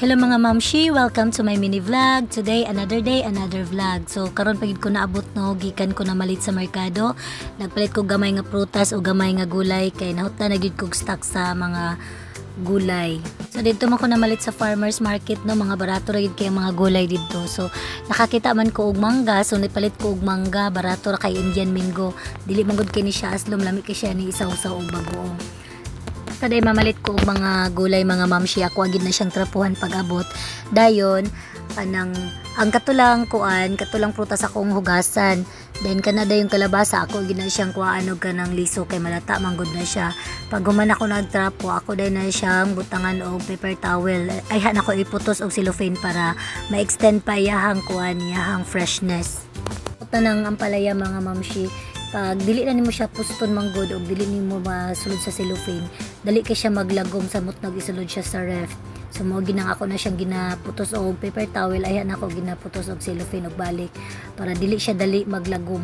Hello mga mamshi, welcome to my mini vlog. Today, another day, another vlog. So, karon pagid ko naabot no, gikan ko na malit sa merkado. Nagpalit ko gamay nga prutas o gamay nga gulay kay nahutna na gyud kog stock sa mga gulay. So, dito man ko na malit sa farmers market no, mga barato ra gyud kay mga gulay dito. So, nakakita man ko og mangga, so nipalit ko og mangga, barato ra kay Indian mango. Dili man gud kini siya aslom, lami kay siya ni isaw-saw og bagoong. Kaday mamalit ko og mga gulay mga mamshi, ako agid na siyang trapuhan pag-abot. Dayon ang katulang prutas akong hugasan. Then kanada yung kalabasa ako agid na siyang kuhaan og kanang liso kay malata manggod na siya. Pag human ako nagtrapo, ako day na siyang butangan og paper towel. Ayhan ako iputos og cellophane para ma-extend pa iyahang iyahang freshness. Tanang ampalaya mga mamshi, pag dili na nimo siya puston manggod o dili nimo masulod sa cellophane, dali kay siya maglagom sa mutnog isulod siya sa ref. So mo ginang ako na siyang ginaputos og paper towel, ayan ako ginaputos og cellophane og balik para dili siya dali maglagom.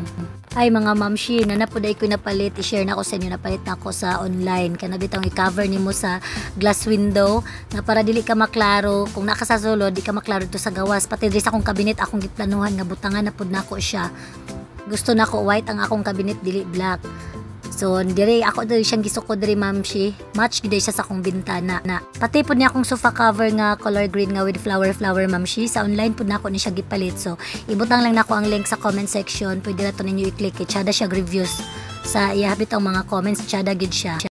Ay mga mamshi, nanapuday ko napalit, i-share na ko sa inyo, napalit na ako sa online. Kana bitang i-cover nimo sa glass window na para dili ka maklaro kung naka sa sulod, di ka maklaro to sa gawas. Pati diri sa akong kabinet akong giplanuhan nga butangan na pud nako siya. Gusto na ko white ang akong cabinet, dili black. So dire ako diri siyang gisuko diri mamshi, match gid siya sa akong bintana na. Pati pud niya akong sofa cover nga color green nga with flower mamshi, sa online pud nako ni siya gipalit. So ibutang lang nako ang link sa comment section, pwede ra to ninyo i-click. Chada siya reviews sa ihabit ang mga comments, chada gid siya.